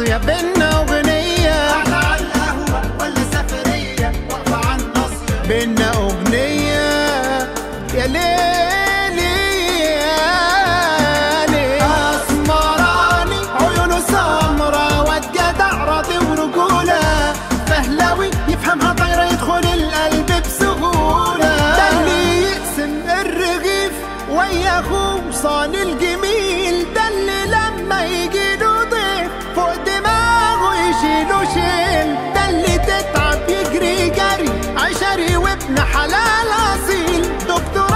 ناصية بينا أغنية، قعدة على القهوة ولا سفرية واقفة على الناصية بينا أغنية يا ليلي يا ليلي. أسمراني عيونه سمرة، واد جدع راضي ورجولة، فهلاوي يفهمها طايرة يدخل القلب بسهولة. ده اللي يقسم الرغيف ويا أخوه صان الجميل، ده اللي لما يجيله ضيف فوق دماغه يشيله شيل، ده اللي تتعب يجري جري عشري وابن حلال أصيل، دكتوراه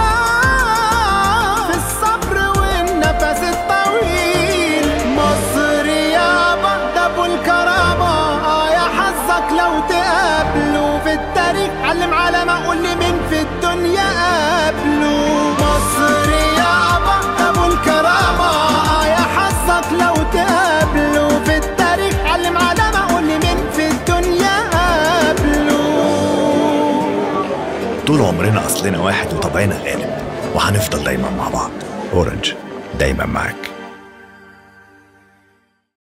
في الصبر والنفس الطويل. مصر يابا ده أبو الكرامة، يا حظك لو تقابله في التاريخ، علم علامة قول لي مين في الدنيا قابله. مصر يابا ده أبو الكرامة، يا حظك لو تقابله في التاريخ، علم علامة قول لي مين في الدنيا قابله. طول عمرنا أصلنا واحد وطبعنا غالب، وهنفضل دايما مع بعض. أورنج دايما معاك.